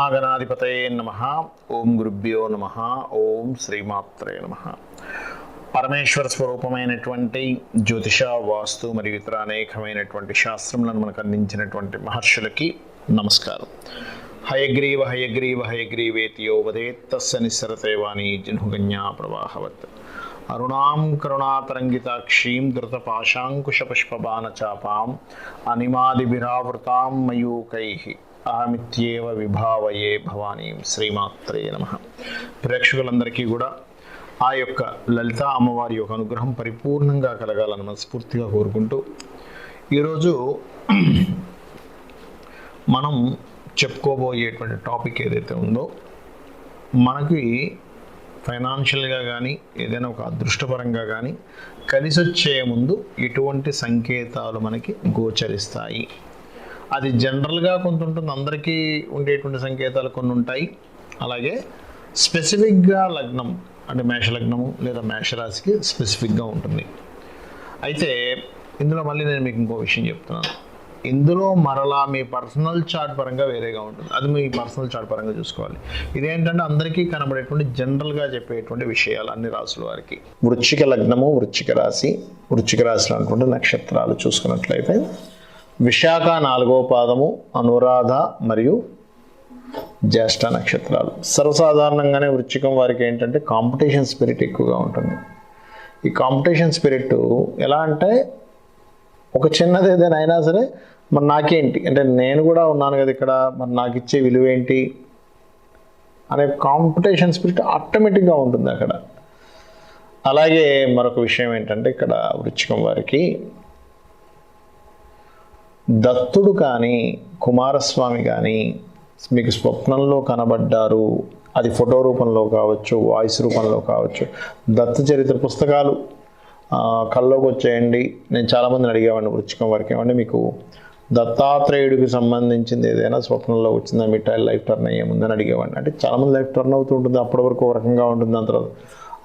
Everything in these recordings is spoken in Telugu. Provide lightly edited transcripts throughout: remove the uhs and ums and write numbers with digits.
మహాగణాధిపతయే నమః. ఓం గురుభ్యో నమః. ఓం శ్రీమాత్రే నమః. పరమేశ్వర స్వరూపమైనటువంటి జ్యోతిష, వాస్తు మరియు ఇతర అనేకమైనటువంటి శాస్త్రములను మనకు అందించినటువంటి మహర్షులకి నమస్కారం. హయగ్రీవ హయగ్రీవ హయగ్రీవేతియో వదేత్ తస్య నిస్సరతే వాణి జహ్నుగన్యా ప్రవాహవత్. అరుణాం కరుణాతరంగితాక్షీం ధృతపాశాంకుశపుష్పబాణచాపాం అనిమాదిభిరావృతాం మయూకైః అహమిత్యేవ విభావయే భవానీం. శ్రీమాత్రే నమః. ప్రేక్షకులందరికీ కూడా ఆ యొక్క లలిత అమ్మవారి యొక్క అనుగ్రహం పరిపూర్ణంగా కలగాలని మనస్ఫూర్తిగా కోరుకుంటూ ఈరోజు మనం చెప్పుకోబోయేటువంటి టాపిక్ ఏదైతే ఉందో, మనకి ఫైనాన్షియల్గా కానీ ఏదైనా ఒక అదృష్టపరంగా కానీ కలిసి వచ్చే ముందు ఎటువంటి సంకేతాలు మనకి గోచరిస్తాయి. అది జనరల్గా కొంత ఉంటుంది, అందరికీ ఉండేటువంటి సంకేతాలు కొన్ని ఉంటాయి. అలాగే స్పెసిఫిక్గా లగ్నం అంటే మేషలగ్నము లేదా మేషరాశికి స్పెసిఫిక్గా ఉంటుంది. అయితే ఇందులో మళ్ళీ నేను మీకు ఇంకో విషయం చెప్తున్నాను. ఇందులో మరలా మీ పర్సనల్ చార్ట్ పరంగా వేరేగా ఉంటుంది. అది మీ పర్సనల్ చార్ట్ పరంగా చూసుకోవాలి. ఇదేంటంటే అందరికీ కనబడేటువంటి జనరల్గా చెప్పేటువంటి విషయాలు అన్ని రాసుల వారికి. వృశ్చిక లగ్నము, వృశ్చిక రాశి, వృశ్చిక రాశిలో అనుకుంటే నక్షత్రాలు చూసుకున్నట్లయితే విశాఖ 4వ పాదము, అనురాధ మరియు జ్యేష్ఠ నక్షత్రాలు. సర్వసాధారణంగానే వృశ్చికం వారికి ఏంటంటే కాంపిటీషన్ స్పిరిట్ ఎక్కువగా ఉంటుంది. ఈ కాంపిటీషన్ స్పిరిట్ ఎలా అంటే ఒక చిన్నది ఏదైనా అయినా సరే మరి నాకేంటి అంటే నేను కూడా ఉన్నాను కదా ఇక్కడ, మరి నాకు ఇచ్చే విలువ ఏంటి అనే కాంపిటీషన్ స్పిరిట్ ఆటోమేటిక్గా ఉంటుంది అక్కడ. అలాగే మరొక విషయం ఏంటంటే ఇక్కడ వృశ్చికం వారికి దత్తుడు కానీ కుమారస్వామి కానీ మీకు స్వప్నంలో కనబడ్డారు. అది ఫోటో రూపంలో కావచ్చు, వాయిస్ రూపంలో కావచ్చు. దత్త చరిత్ర పుస్తకాలు కల్లోకి వచ్చేయండి. నేను చాలామందిని అడిగేవాడిని వృశ్చికం వారికి, ఏమంటే మీకు దత్తాత్రేయుడికి సంబంధించింది ఏదైనా స్వప్నంలో వచ్చిందా, మీ లైఫ్ టర్న్ అయ్యే ముందని అడిగేవాడిని. అంటే చాలామంది లైఫ్ టర్న్ అవుతూ ఉంటుంది, అప్పటి వరకు ఒక రకంగా ఉంటుంది. దాని తర్వాత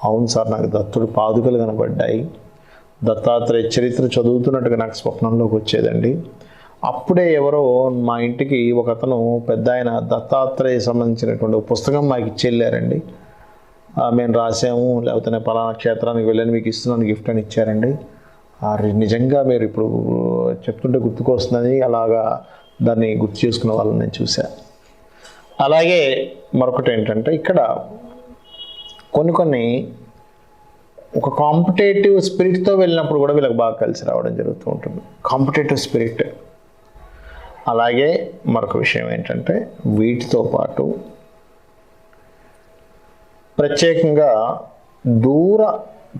అవును సార్ నాకు దత్తుడు పాదుకలు కనబడ్డాయి, దత్తాత్రేయ చరిత్ర చదువుతున్నట్టుగా నాకు స్వప్నంలోకి వచ్చేదండి. అప్పుడే ఎవరో మా ఇంటికి ఒక అతను పెద్ద ఆయన దత్తాత్రేయ సంబంధించినటువంటి ఒక పుస్తకం మాకు ఇచ్చి వెళ్ళారండి. మేము రాసాము, లేకపోతే నేను పలానా క్షేత్రానికి వెళ్ళని మీకు ఇస్తున్నాను గిఫ్ట్ అని ఇచ్చారండి. నిజంగా మీరు ఇప్పుడు చెప్తుంటే గుర్తుకొస్తుందని అలాగా దాన్ని గుర్తు చేసుకున్న వాళ్ళని నేను చూశాను. అలాగే మరొకటి ఏంటంటే ఇక్కడ కొన్ని ఒక కాంపిటేటివ్ స్పిరిట్తో వెళ్ళినప్పుడు కూడా వీళ్ళకి బాగా కలిసి రావడం జరుగుతూ ఉంటుంది, కాంపిటేటివ్ స్పిరిట్. అలాగే మరొక విషయం ఏంటంటే వీటితో పాటు ప్రత్యేకంగా దూర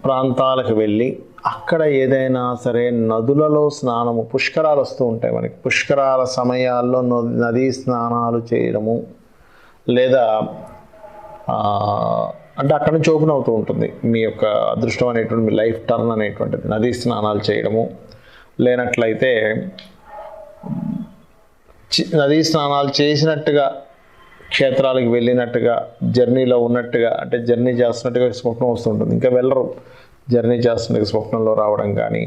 ప్రాంతాలకు వెళ్ళి అక్కడ ఏదైనా సరే నదులలో స్నానము, పుష్కరాలు వస్తూ ఉంటాయి మనకి, పుష్కరాల సమయాల్లో నదీ స్నానాలు చేయడము, లేదా అంటే అక్కడ నుంచి ఓపెన్ అవుతూ ఉంటుంది మీ యొక్క అదృష్టం అనేటువంటి, మీ లైఫ్ టర్న్ అనేటువంటిది. నదీ స్నానాలు చేయడము, లేనట్లయితే నదీ స్నానాలు చేసినట్టుగా క్షేత్రాలకు వెళ్ళినట్టుగా, జర్నీలో ఉన్నట్టుగా, అంటే జర్నీ చేస్తున్నట్టుగా స్వప్నం వస్తుంటుంది. ఇంకా వెళ్ళరు, జర్నీ చేస్తున్నట్టుగా స్వప్నంలో రావడం కానీ,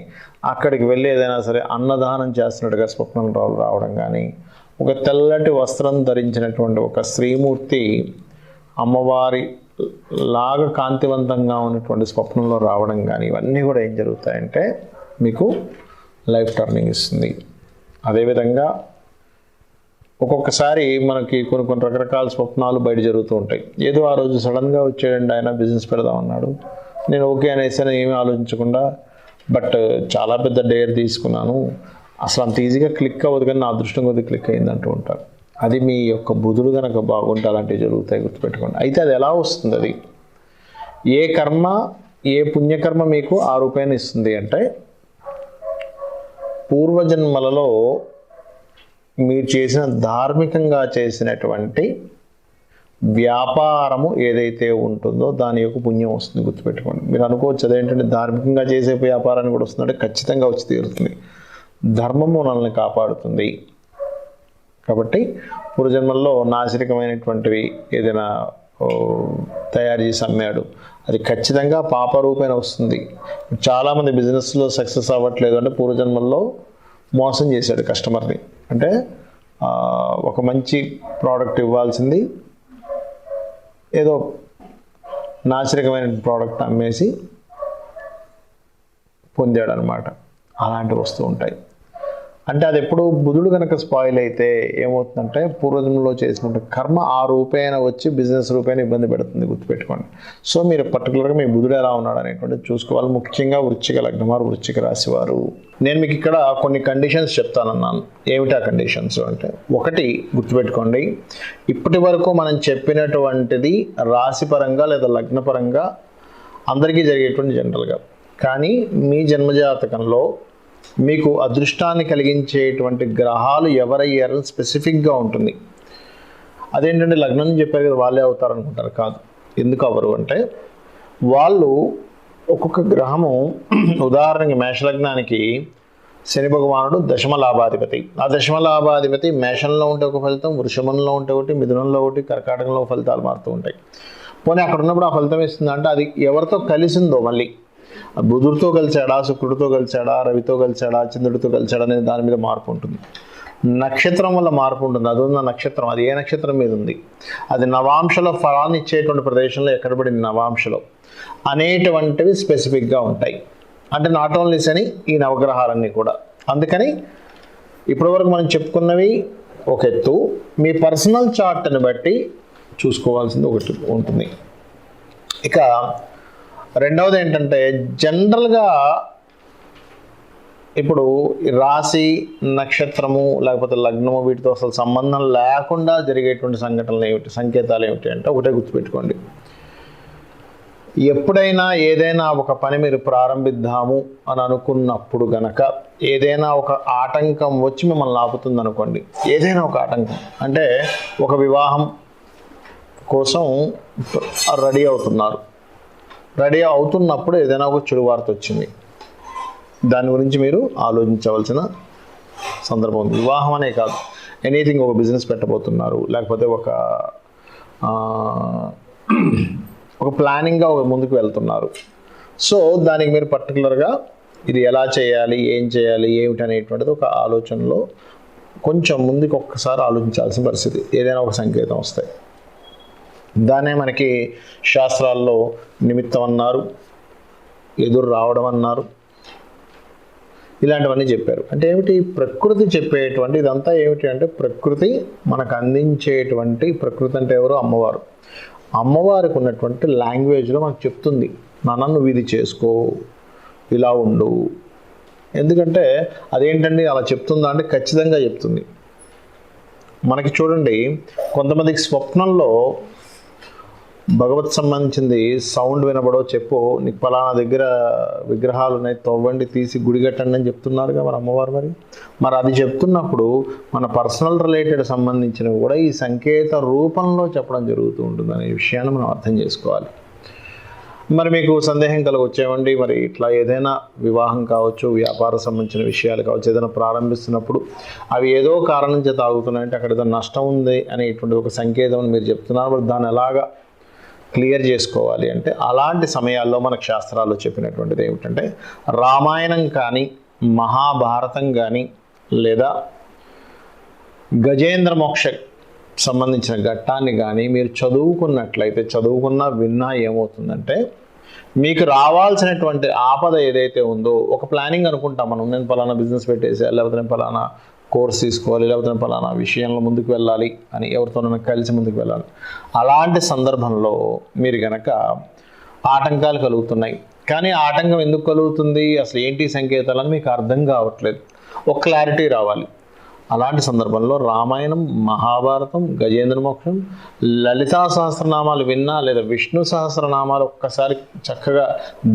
అక్కడికి వెళ్ళి ఏదైనా సరే అన్నదానం చేస్తున్నట్టుగా స్వప్నంలో రావడం కానీ, ఒక తెల్లటి వస్త్రం ధరించినటువంటి ఒక స్త్రీమూర్తి అమ్మవారి లాగా కాంతివంతంగా ఉన్నటువంటి స్వప్నంలో రావడం కానీ, ఇవన్నీ కూడా ఏం జరుగుతాయంటే మీకు లైఫ్ టర్నింగ్ ఇస్తుంది. అదేవిధంగా ఒక్కొక్కసారి మనకి కొన్ని రకరకాల స్వప్నాలు బయట జరుగుతూ ఉంటాయి. ఏదో ఆ రోజు సడన్గా వచ్చేయండి ఆయన బిజినెస్ పెడదామన్నాడు, నేను ఓకే అనేసాను ఏమీ ఆలోచించకుండా. బట్ చాలా పెద్ద డేర్ తీసుకున్నాను, అసలు అంత ఈజీగా క్లిక్ అవ్వదు కానీ నా అదృష్టం కొద్దిగా క్లిక్ అయింది అంటూ ఉంటారు. అది మీ యొక్క బుధుడు కనుక బాగుంటే అలాంటివి జరుగుతాయి, గుర్తుపెట్టుకోండి. అయితే అది ఎలా వస్తుంది? అది ఏ కర్మ, ఏ పుణ్యకర్మ మీకు ఆ రూపాయలు ఇస్తుంది అంటే పూర్వజన్మలలో మీరు చేసిన ధార్మికంగా చేసినటువంటి వ్యాపారము ఏదైతే ఉంటుందో దాని యొక్క పుణ్యం వస్తుంది, గుర్తుపెట్టుకోండి. మీరు అనుకోవచ్చు అదేంటంటే ధార్మికంగా చేసే వ్యాపారాన్ని కూడా వస్తుందంటే ఖచ్చితంగా వచ్చి తీరుతుంది. ధర్మము మనల్ని కాపాడుతుంది. కాబట్టి పూర్వజన్మల్లో నాసిరకమైనటువంటివి ఏదైనా తయారు చేసి అమ్మాడు, అది ఖచ్చితంగా పాపరూపేణ వస్తుంది. చాలామంది బిజినెస్లో సక్సెస్ అవ్వట్లేదు అంటే పూర్వజన్మల్లో మోసం చేశాడు కస్టమర్ని. అంటే ఒక మంచి ప్రోడక్ట్ ఇవ్వాల్సింది ఏదో నాసిరకమైన ప్రోడక్ట్ అమ్మేసి పొందాడు అనమాట. అలాంటివి వస్తూ ఉంటాయి. అంటే అది ఎప్పుడు బుధుడు కనుక స్పాయిల్ అయితే ఏమవుతుందంటే పూర్వజన్మలో చేసినట్టు కర్మ ఆ రూపేణ వచ్చి బిజినెస్ రూపేణ ఇబ్బంది పెడుతుంది, గుర్తుపెట్టుకోండి. సో మీరు పర్టికులర్గా మీ బుధుడు ఎలా ఉన్నాడు అనేటువంటిది చూసుకోవాలి. ముఖ్యంగా వృశ్చిక లగ్నం వారు, వృశ్చిక రాశి వారు. నేను మీకు ఇక్కడ కొన్ని కండిషన్స్ చెప్తానన్నాను. ఏమిటి ఆ కండిషన్స్ అంటే, ఒకటి గుర్తుపెట్టుకోండి, ఇప్పటి వరకు మనం చెప్పినటువంటిది రాశిపరంగా లేదా లగ్నపరంగా అందరికీ జరిగేటువంటి జనరల్గా. కానీ మీ జన్మజాతకంలో మీకు అదృష్టాన్ని కలిగించేటువంటి గ్రహాలు ఎవరయ్యారని స్పెసిఫిక్గా ఉంటుంది. అదేంటంటే లగ్నం చెప్పారు కదా వాళ్ళే అవుతారు అనుకుంటారు, కాదు. ఎందుకు అవ్వరు అంటే వాళ్ళు ఒక్కొక్క గ్రహము, ఉదాహరణకి మేషలగ్నానికి శని భగవానుడు దశమ లాభాధిపతి. ఆ దశమ లాభాధిపతి మేషంలో ఉంటే ఒక ఫలితం, వృషభంలో ఉంటే ఒకటి, మిథునంలో ఒకటి, కర్కాటకంలో ఫలితాలు మారుతూ ఉంటాయి. పోనీ అక్కడ ఉన్నప్పుడు ఆ ఫలితం ఇస్తుందంటే అది ఎవరితో కలిసిందో, మళ్ళీ బుధుడితో కలిసాడా, శుక్రుడితో కలిసాడా, రవితో కలిసాడా, చంద్రుడితో కలిసాడా అనేది దాని మీద మార్పు ఉంటుంది. నక్షత్రం వల్ల మార్పు ఉంటుంది. అది ఉన్న నక్షత్రం, అది ఏ నక్షత్రం మీద ఉంది, అది నవాంశలో ఫలాన్ని ఇచ్చేటువంటి ప్రదేశంలో ఎక్కడ పడింది నవాంశలో అనేటువంటివి స్పెసిఫిక్గా ఉంటాయి. అంటే నాట్ ఓన్లీ శని, ఈ నవగ్రహాలన్నీ కూడా. అందుకని ఇప్పటివరకు మనం చెప్పుకున్నవి ఒక ఎత్తు, మీ పర్సనల్ చార్ట్ని బట్టి చూసుకోవాల్సింది ఒకటి ఉంటుంది. ఇక రెండవది ఏంటంటే జనరల్గా ఇప్పుడు రాశి, నక్షత్రము లేకపోతే లగ్నము వీటితో అసలు సంబంధం లేకుండా జరిగేటువంటి సంఘటనలు ఏమిటి, సంకేతాలు ఏమిటి అంటే ఒకటే గుర్తుపెట్టుకోండి. ఎప్పుడైనా ఏదైనా ఒక పని మీరు ప్రారంభిద్దాము అని అనుకున్నప్పుడు గనక ఏదైనా ఒక ఆటంకం వచ్చి మిమ్మల్ని ఆపుతుంది అనుకోండి. ఏదైనా ఒక ఆటంకం అంటే ఒక వివాహం కోసం రెడీ అవుతున్నారు, రెడీ అవుతున్నప్పుడు ఏదైనా ఒక చెడు వార్త వచ్చింది, దాని గురించి మీరు ఆలోచించవలసిన సందర్భం ఉంది. వివాహం అనే కాదు, ఎనీథింగ్, ఒక బిజినెస్ పెట్టబోతున్నారు, లేకపోతే ఒక ప్లానింగ్గా ఒక ముందుకు వెళ్తున్నారు. సో దానికి మీరు పర్టికులర్గా ఇది ఎలా చేయాలి, ఏం చేయాలి, ఏమిటి అనేటువంటిది ఒక ఆలోచనలో కొంచెం ముందుకు ఒక్కసారి ఆలోచించాల్సిన పరిస్థితి. ఏదైనా ఒక సంకేతం వస్తాయి, దాన్నే మనకి శాస్త్రాల్లో నిమిత్తం అన్నారు, ఎదురు రావడం అన్నారు, ఇలాంటివన్నీ చెప్పారు. అంటే ఏమిటి, ప్రకృతి చెప్పేటువంటి ఇదంతా ఏమిటి అంటే ప్రకృతి మనకు అందించేటువంటి, ప్రకృతి అంటే ఎవరు, అమ్మవారు. అమ్మవారికి ఉన్నటువంటి లాంగ్వేజ్లో మనకు చెప్తుంది, నాన్న నువ్వు ఇది చేసుకో, ఇలా ఉండు. ఎందుకంటే అదేంటండి అలా చెప్తుందా అంటే ఖచ్చితంగా చెప్తుంది. మనకి చూడండి, కొంతమందికి స్వప్నంలో భగవత్ సంబంధించింది సౌండ్ వినబడో, చెప్పు నీకు పలానా దగ్గర విగ్రహాలు ఉన్నాయి, తవ్వండి, తీసి గుడి కట్టండి అని చెప్తున్నారుగా మరి అమ్మవారు. మరి అది చెప్తున్నప్పుడు మన పర్సనల్ రిలేటెడ్ సంబంధించినవి కూడా ఈ సంకేత రూపంలో చెప్పడం జరుగుతూ ఉంటుంది అనే విషయాన్ని మనం అర్థం చేసుకోవాలి. మరి మీకు సందేహం కలగొచ్చేవండి, మరి ఇట్లా ఏదైనా వివాహం కావచ్చు, వ్యాపార సంబంధించిన విషయాలు కావచ్చు, ఏదైనా ప్రారంభిస్తున్నప్పుడు అవి ఏదో కారణం చేత ఆగుతున్నాయంటే అక్కడ ఏదో నష్టం ఉంది అనేటువంటి ఒక సంకేతం అని మీరు చెప్తున్నారు. మరి దాన్ని ఎలాగా క్లియర్ చేసుకోవాలి అంటే అలాంటి సమయాల్లో మనకు శాస్త్రాల్లో చెప్పినటువంటిది ఏమిటంటే రామాయణం కానీ, మహాభారతం కానీ, లేదా గజేంద్ర మోక్ష సంబంధించిన ఘట్టాన్ని కానీ మీరు చదువుకున్నట్లయితే, చదువుకున్నా విన్నా ఏమవుతుందంటే మీకు రావాల్సినటువంటి ఆపద ఏదైతే ఉందో, ఒక ప్లానింగ్ అనుకుంటాం మనం, నేను పలానా బిజినెస్ పెట్టేసాను, లేకపోతే నేను పలానా కోర్స్ తీసుకోవాలి, లేకపోతే నేను పలానా విషయంలో ముందుకు వెళ్ళాలి అని, ఎవరితోనైనా కలిసి ముందుకు వెళ్ళాలి. అలాంటి సందర్భంలో మీరు కనుక ఆటంకాలు కలుగుతున్నాయి, కానీ ఆటంకం ఎందుకు కలుగుతుంది, అసలు ఏంటి సంకేతాలని మీకు అర్థం కావట్లేదు, ఒక క్లారిటీ రావాలి. అలాంటి సందర్భంలో రామాయణం, మహాభారతం, గజేంద్ర మోక్షం, లలితా సహస్రనామాలు విన్నా, లేదా విష్ణు సహస్రనామాలు ఒక్కసారి చక్కగా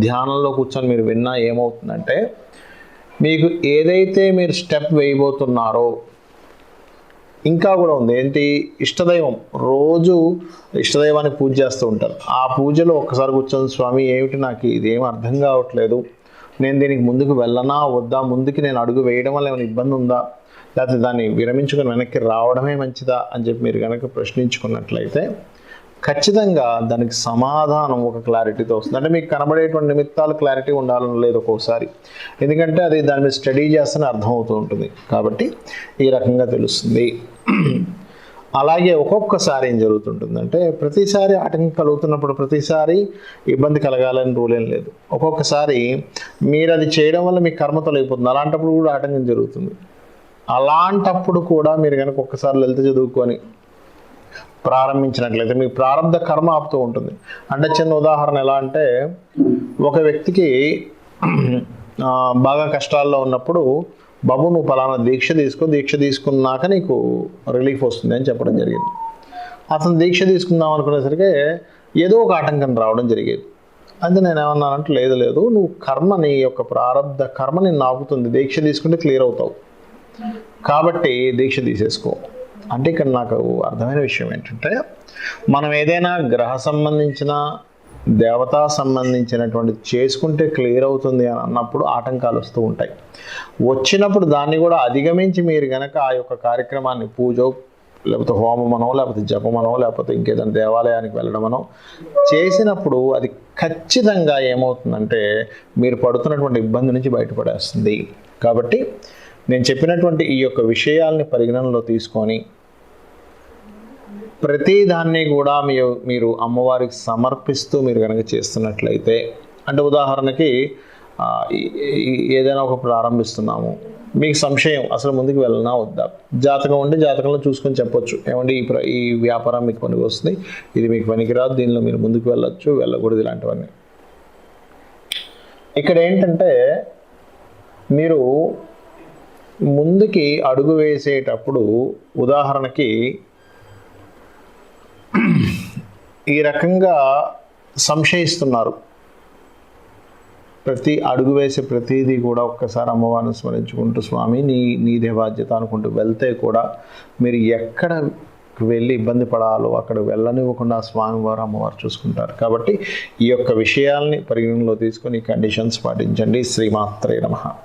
ధ్యానంలో కూర్చొని మీరు విన్నా ఏమవుతుందంటే మీకు ఏదైతే మీరు స్టెప్ వేయబోతున్నారో, ఇంకా కూడా ఉంది ఏంటి, ఇష్టదైవం, రోజు ఇష్టదైవానికి పూజ చేస్తూ ఉంటారు. ఆ పూజలో ఒక్కసారి కూర్చొని స్వామి ఏమిటి నాకు ఇదేం అర్థం కావట్లేదు, నేను దీనికి ముందుకు వెళ్ళనా వద్దా, ముందుకి నేను అడుగు వేయడం వల్ల ఏమైనా ఇబ్బంది ఉందా, లేకపోతే దాన్ని విరమించుకొని వెనక్కి రావడమే మంచిదా అని చెప్పి మీరు కనుక ప్రశ్నించుకున్నట్లయితే ఖచ్చితంగా దానికి సమాధానం ఒక క్లారిటీతో వస్తుంది. అంటే మీకు కనబడేటువంటి నిమిత్తాలు క్లారిటీ ఉండాలని లేదు ఒక్కోసారి, ఎందుకంటే అది దాని మీద స్టడీ చేస్తేనే అర్థమవుతూ ఉంటుంది. కాబట్టి ఈ రకంగా తెలుస్తుంది. అలాగే ఒక్కొక్కసారి ఏం జరుగుతుంటుందంటే ప్రతిసారి ఆటంకం కలుగుతున్నప్పుడు ప్రతిసారి ఇబ్బంది కలగాలని రూల్ ఏం లేదు. ఒక్కొక్కసారి మీరు అది చేయడం వల్ల మీ కర్మ తొలగిపోతుంది, అలాంటప్పుడు కూడా ఆటంకం జరుగుతుంది. అలాంటప్పుడు కూడా మీరు కనుక ఒక్కసారి లలిత చదువుకొని ప్రారంభించినట్లయితే మీ ప్రారంభ కర్మ ఆపుతూ ఉంటుంది. అంటే చిన్న ఉదాహరణ ఎలా అంటే, ఒక వ్యక్తికి బాగా కష్టాల్లో ఉన్నప్పుడు బాబు నువ్వు పలానా దీక్ష తీసుకున్నాక నీకు రిలీఫ్ వస్తుంది అని చెప్పడం జరిగింది. అతను దీక్ష తీసుకుందాం అనుకునేసరికి ఏదో ఒక ఆటంకం రావడం జరిగేది. అయితే నేను ఏమన్నానంటే లేదు నువ్వు కర్మ, నీ యొక్క ప్రారంభ కర్మ నిన్ను ఆపుతుంది, దీక్ష తీసుకుంటే క్లియర్ అవుతావు, కాబట్టి దీక్ష తీసేసుకో అంటే. ఇక్కడ నాకు అర్థమైన విషయం ఏంటంటే, మనం ఏదైనా గ్రహ సంబంధించిన దేవతా సంబంధించినటువంటి చేసుకుంటే క్లియర్ అవుతుంది అని అన్నప్పుడు ఆటంకాలు వస్తూ ఉంటాయి. వచ్చినప్పుడు దాన్ని కూడా అధిగమించి మీరు కనుక ఆ యొక్క కార్యక్రమాన్ని పూజో లేకపోతే హోమమనో లేకపోతే జపమనో లేకపోతే ఇంకేదైనా దేవాలయానికి వెళ్ళడమనో చేసినప్పుడు అది ఖచ్చితంగా ఏమవుతుందంటే మీరు పడుతున్నటువంటి ఇబ్బంది నుంచి బయటపడేస్తుంది. కాబట్టి నేను చెప్పినటువంటి ఈ యొక్క విషయాల్ని పరిగణనలో తీసుకొని ప్రతిదాన్ని కూడా మీరు అమ్మవారికి సమర్పిస్తూ మీరు కనుక చేస్తున్నట్లయితే, అంటే ఉదాహరణకి ఏదైనా ఒక ప్రారంభిస్తున్నాము, మీకు సంశయం అసలు ముందుకు వెళ్ళనా వద్దా, జాతకం ఉంటే జాతకంలో చూసుకొని చెప్పొచ్చు, ఏమంటే ఈ వ్యాపారం మీకు పనికి వస్తుంది, ఇది మీకు పనికిరాదు, దీనిలో మీరు ముందుకు వెళ్ళొచ్చు, వెళ్ళకూడదు, ఇలాంటివన్నీ. ఇక్కడ ఏంటంటే మీరు ముందుకి అడుగు వేసేటప్పుడు ఉదాహరణకి ఈ రకంగా సంశయిస్తున్నారు, ప్రతి అడుగు వేసే ప్రతిదీ కూడా ఒక్కసారి అమ్మవారిని స్మరించుకుంటూ స్వామి నీదే బాధ్యత అనుకుంటూ వెళ్తే కూడా మీరు ఎక్కడ వెళ్ళి ఇబ్బంది పడాలో అక్కడ వెళ్ళనివ్వకుండా స్వామివారు అమ్మవారు చూసుకుంటారు. కాబట్టి ఈ యొక్క విషయాల్ని పరిగణనలో తీసుకొని కండిషన్స్ పాటించండి. శ్రీమాత్రే నమః.